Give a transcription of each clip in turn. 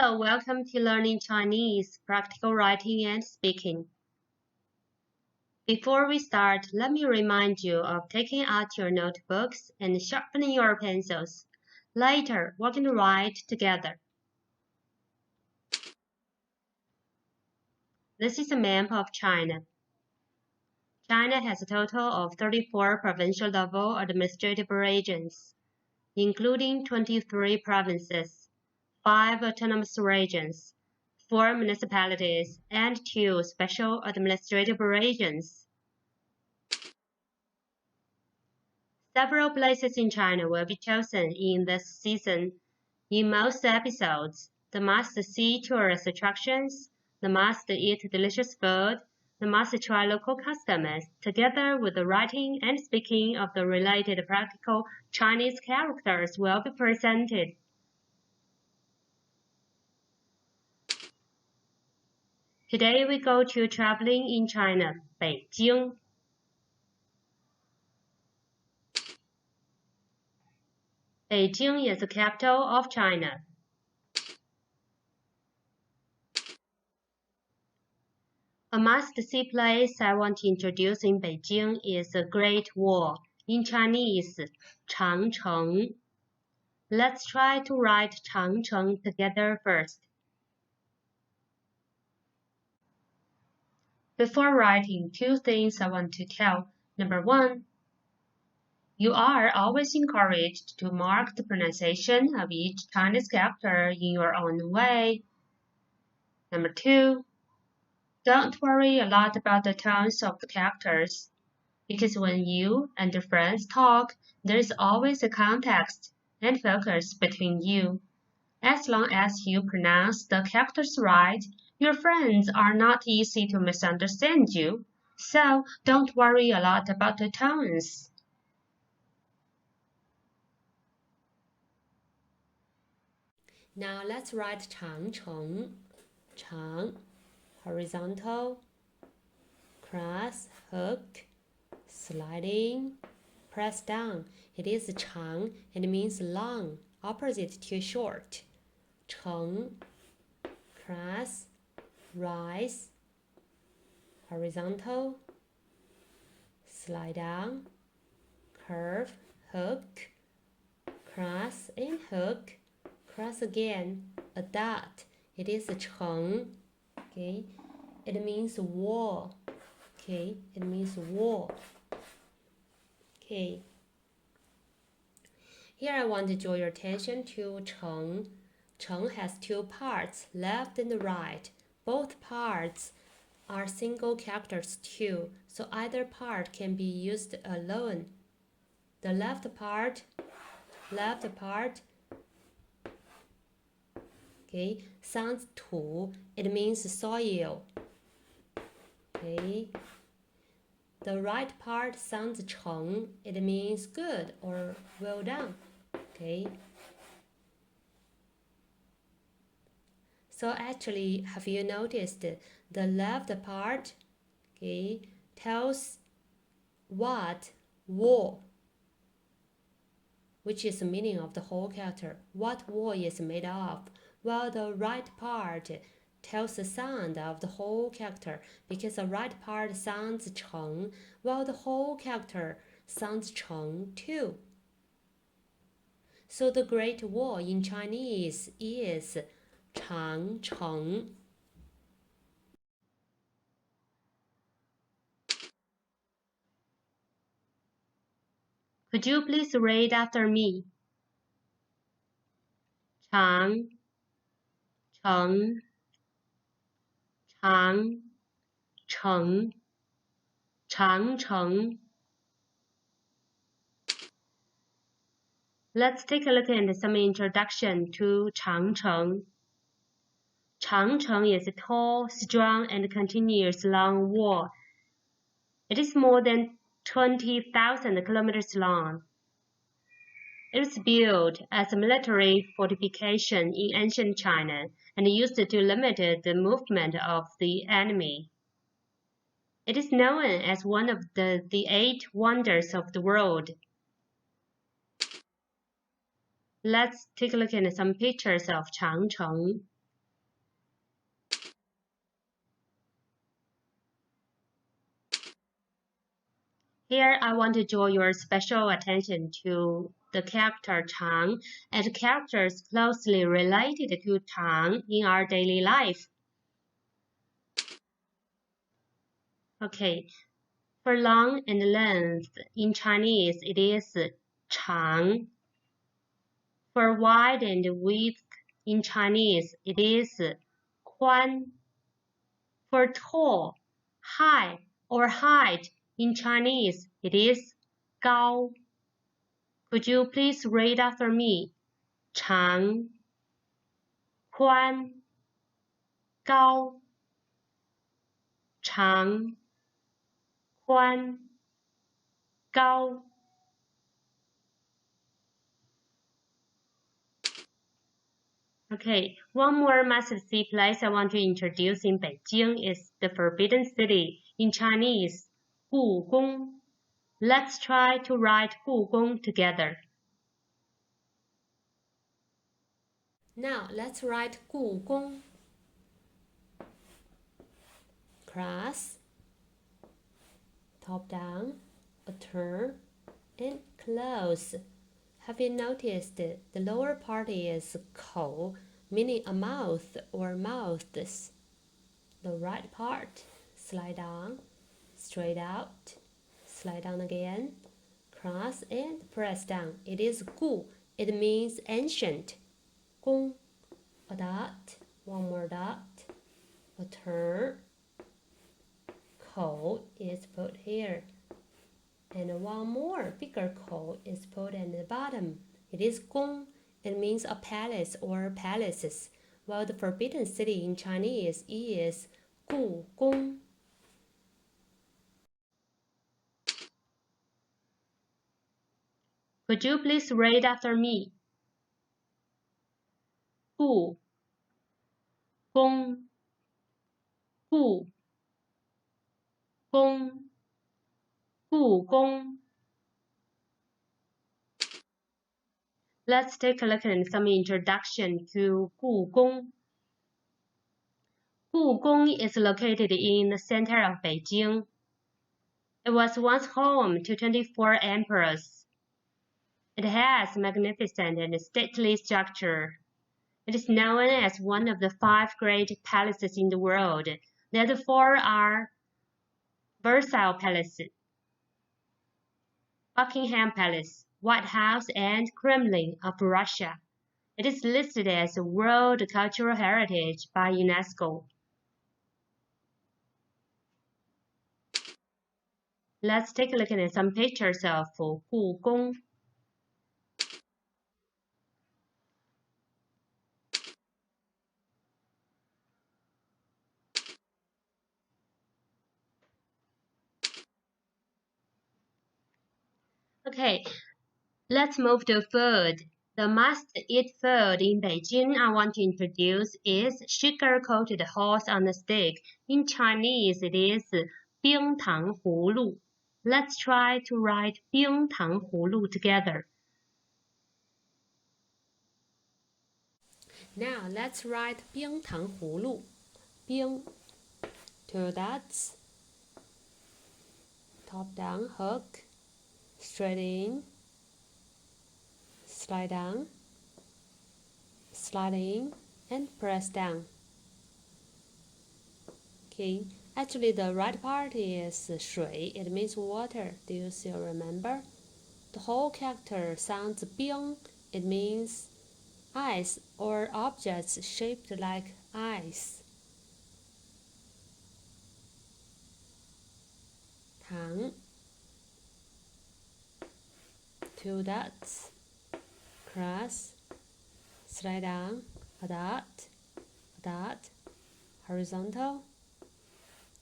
Hello, welcome to Learning Chinese, Practical Writing and Speaking. Before we start, let me remind you of taking out your notebooks and sharpening your pencils. Later, we're going to write together. This is a map of China. China has a total of 34 provincial-level administrative regions, including 23 provinces, 5 autonomous regions, 4 municipalities, and 2 special administrative regions. Several places in China will be chosen in this season. In most episodes, the must-see tourist attractions, the must-eat delicious food, the must-try local customs, together with the writing and speaking of the related practical Chinese characters will be presented. Today we go to traveling in China, Beijing. Beijing is the capital of China. A must-see place I want to introduce in Beijing is the Great Wall, in Chinese, Changcheng. Let's try to write Changcheng together first. Before writing, 2 things I want to tell. Number 1, you are always encouraged to mark the pronunciation of each Chinese character in your own way. Number 2, don't worry a lot about the tones of the characters, because when you and your friends talk, there is always a context and focus between you. As long as you pronounce the characters right, your friends are not easy to misunderstand you, so don't worry a lot about the tones. Now let's write Changcheng. Chang, horizontal, cross, hook, sliding, press down. It is Chang, it means long, opposite to short. Cheng, cross, rise, horizontal, slide down, curve, hook, cross and hook, cross again, a dot. It is Cheng, okay? It means wall, okay? It means wall, okay? Here I want to draw your attention to Cheng. Cheng has 2 parts, left and right. Both parts are single characters too, so either part can be used alone. The left part, okay, sounds 土, it means soil. Okay. The right part sounds 成, it means good or well done. Okay. So actually, have you noticed the left part, okay, tells what wall, which is the meaning of the whole character, what wall is made of, while the right part tells the sound of the whole character, because the right part sounds 成, while the whole character sounds 成 too. So the Great Wall in Chinese is 长城. Could you please read after me? 长城长城长城. Let's take a look at some introduction to Changcheng. Changcheng is a tall, strong, and continuous long wall. It is more than 20,000 kilometers long. It was built as a military fortification in ancient China and used to limit the movement of the enemy. It is known as one of the 8 wonders of the world. Let's take a look at some pictures of Changcheng. Here, I want to draw your special attention to the character 长 and characters closely related to 长 in our daily life. Okay, for long and length, in Chinese, it is 长. For wide and width, in Chinese, it is 宽. For tall, high, or height, in Chinese, it is 高. Could you please read after me? 长, 宽, 高. 长, 宽, 高. Okay, one more must-see place I want to introduce in Beijing is the Forbidden City, in Chinese, 故宫. Let's try to write 故宫 together. Now, let's write 故宫. Cross, top down, a turn, and close. Have you noticed the lower part is 口, meaning a mouth or mouths? The right part, slide down, straight out, slide down again, cross and press down. It is 故. It means ancient. 宫, a dot, one more dot, a turn. 口 is put here. And one more bigger 口 is put at the bottom. It is 宫. It means a palace or palaces, while the forbidden city in Chinese is 故宫. Could you please read after me? 故宫故宫故宫. Let's take a look at some introduction to 故宫. 故宫 is located in the center of Beijing. It was once home to 24 emperors. It has magnificent and stately structure. It is known as one of the 5 great palaces in the world. The other 4 are Versailles Palace, Buckingham Palace, White House, and Kremlin of Russia. It is listed as a World Cultural Heritage by UNESCO. Let's take a look at some pictures of 故宫. Okay, let's move to food. The must-eat food in Beijing I want to introduce is sugar-coated horse on a stick. In Chinese, it is 冰糖葫芦. Let's try to write 冰糖葫芦 together. Now, let's write 冰糖葫芦. 冰, 2 dots, top down hook, straight in, slide down, slide in, and press down. Okay, actually the right part is 水. It means water. Do you still remember? The whole character sounds 冰. It means ice or objects shaped like ice. 糖, 2 dots, cross, slide down, a dot, horizontal,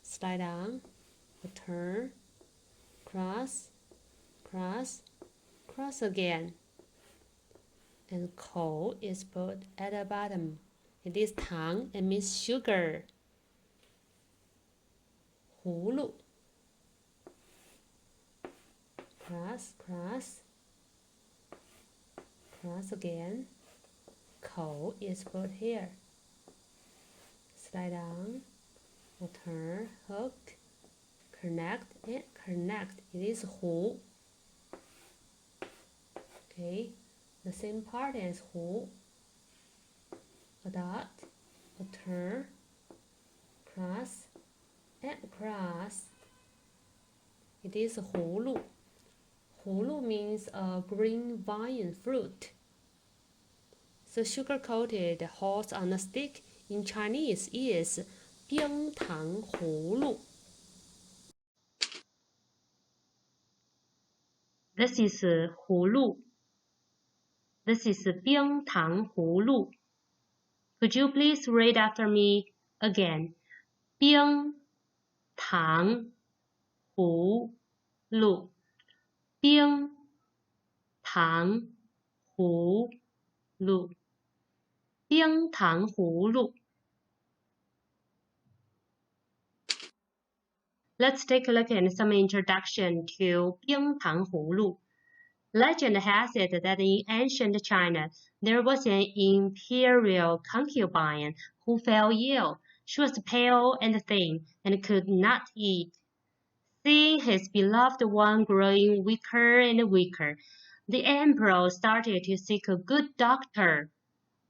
slide down, a turn, cross, cross, cross again. And 口 is put at the bottom. It is 糖, it means sugar. 葫芦, cross, cross, cross again. 口 is put here. Slide down, a turn, hook, connect, connect. It is 湖. Okay, the same part as 湖. A dot, a turn, cross, and cross. It is 葫芦. 葫芦 means a green vine fruit. The sugar-coated horse on a stick in Chinese is 冰糖葫芦. This is 葫芦. This is 冰糖葫芦. Could you please read after me again? 冰糖葫芦. 冰糖葫芦. 冰糖葫芦. Let's take a look at some introduction to 冰糖葫芦. Legend has it that in ancient China, there was an imperial concubine who fell ill. She was pale and thin and could not eat. Seeing his beloved one growing weaker and weaker, the emperor started to seek a good doctor.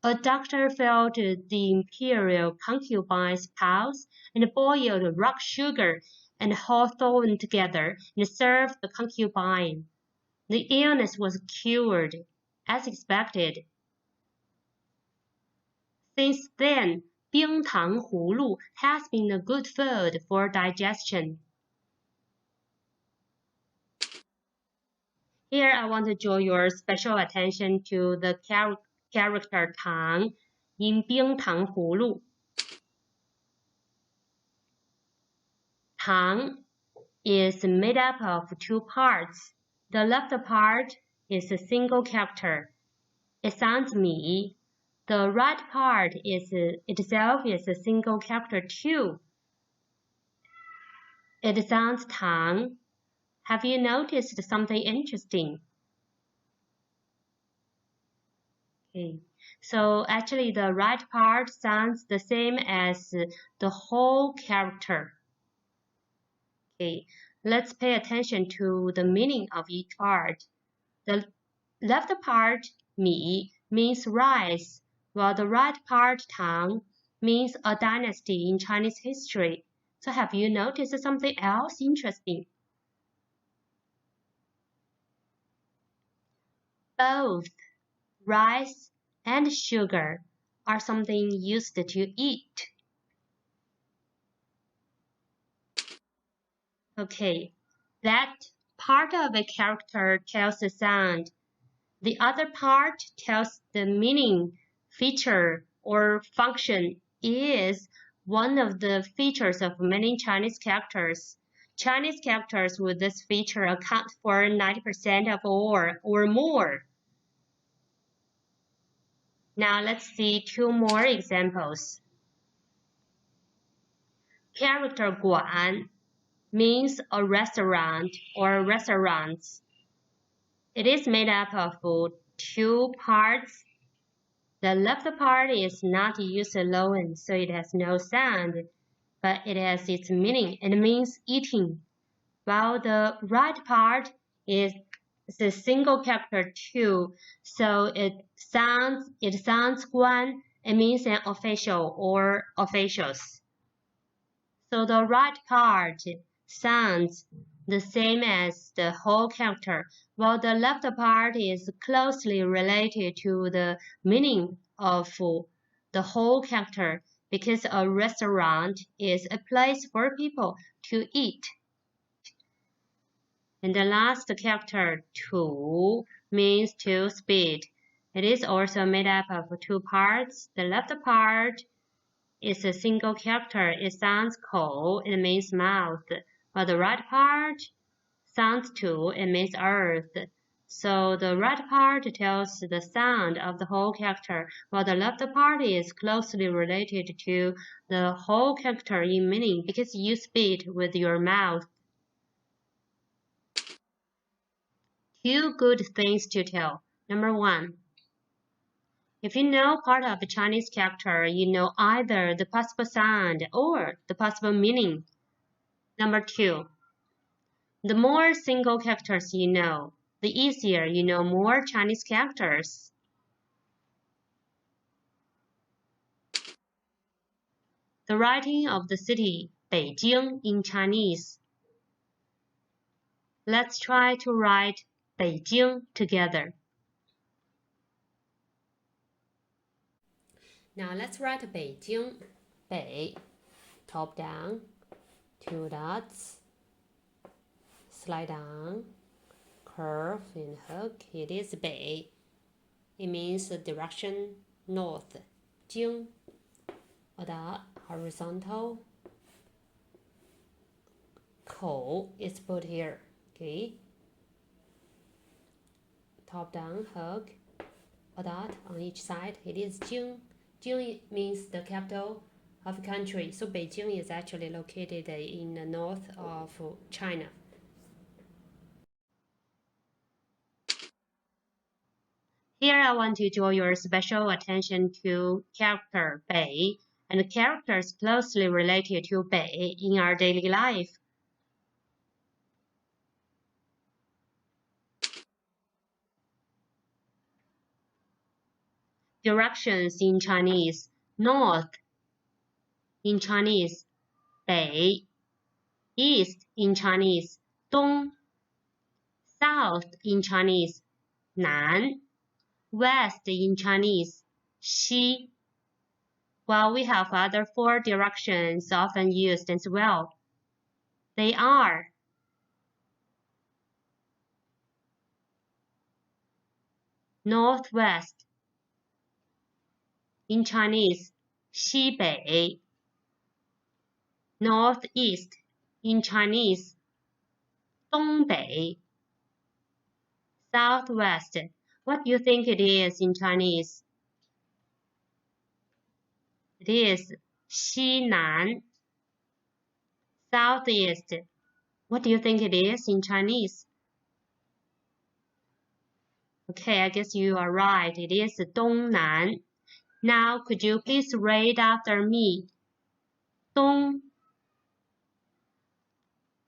A doctor filled the imperial concubine's pulse and boiled rock sugar and hawthorn together and served the concubine. The illness was cured, as expected. Since then, 冰糖葫芦 has been a good food for digestion. Here I want to draw your special attention to the character 糖 in 冰糖葫芦. 糖 is made up of two parts. The left part is a single character. It sounds 米. The right part itself is a single character too. It sounds 糖. Have you noticed something interesting? Okay, so actually the right part sounds the same as the whole character. Okay, let's pay attention to the meaning of each part. The left part, 米, means rice, while the right part, 糖, means a dynasty in Chinese history. So have you noticed something else interesting? Both rice and sugar are something used to eat. Okay, that part of a character tells the sound. The other part tells the meaning, feature, or function is one of the features of many Chinese characters. Chinese characters with this feature account for 90% of all or more. Now let's see two more examples. Character 馆 means a restaurant or restaurants. It is made up of two parts. The left part is not used alone, so it has no sound, but it has its meaning. It means eating. While the right part is a single character too, so it sounds 官. It means an official or officials. So the right part sounds the same as the whole character, while the left part is closely related to the meaning of the whole character, because a restaurant is a place for people to eat. And the last character, 图, means to speed. It is also made up of two parts. The left part is a single character. It sounds 口, it means mouth. While the right part sounds 土, it means earth. So the right part tells the sound of the whole character, while the left part is closely related to the whole character in meaning because you speak with your mouth. Two good things to tell. Number one, if you know part of a Chinese character, you know either the possible sound or the possible meaning. Number two, The more single characters you know, the easier you know more Chinese characters. The writing of the city, Beijing, in Chinese. Let's try to write Beijing together. Now let's write Beijing. Bei, top down, 2 dots, slide down, curve and hook. It is Bei. It means the direction north. Jing, a dot, horizontal. Kou is put here. Okay. Top down hook, a dot on each side. It is Jing. Jing means the capital of a country. So Beijing is actually located in the north of China. Here I want to draw your special attention to character Bei and the characters closely related to Bei in our daily life. Directions in Chinese: north in Chinese, 北 east in Chinese, 东 south in Chinese, 南 west in Chinese, 西 while we have other 4 directions often used as well. They are northwest in Chinese, 西北 northeast in Chinese, 东北 southwest. What do you think it is in Chinese? It is 西南 southeast. What do you think it is in Chinese? Okay, I guess you are right. It is 东南. Now, could you please read after me? 东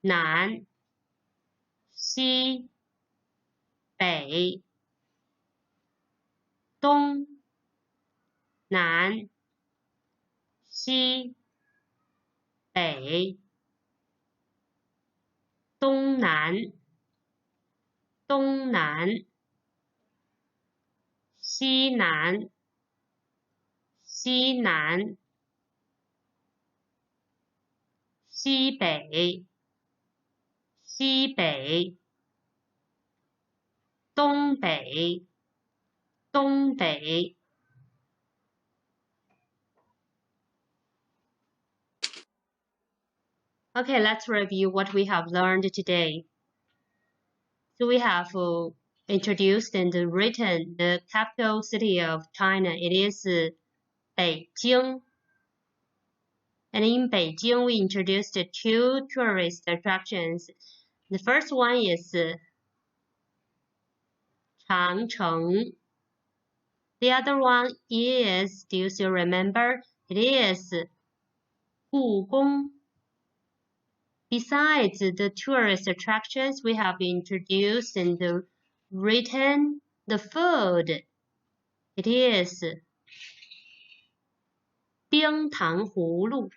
南西北东南西北东南东南西南西南西北西北东北东北。Okay, let's review what we have learned today. So we have introduced and written the capital city of China. It is Beijing. And in Beijing, we introduced 2 tourist attractions. The first one is Changcheng. The other one is, do you still remember? It is 故宫. Besides the tourist attractions, we have introduced and written the food. It is 冰糖葫芦.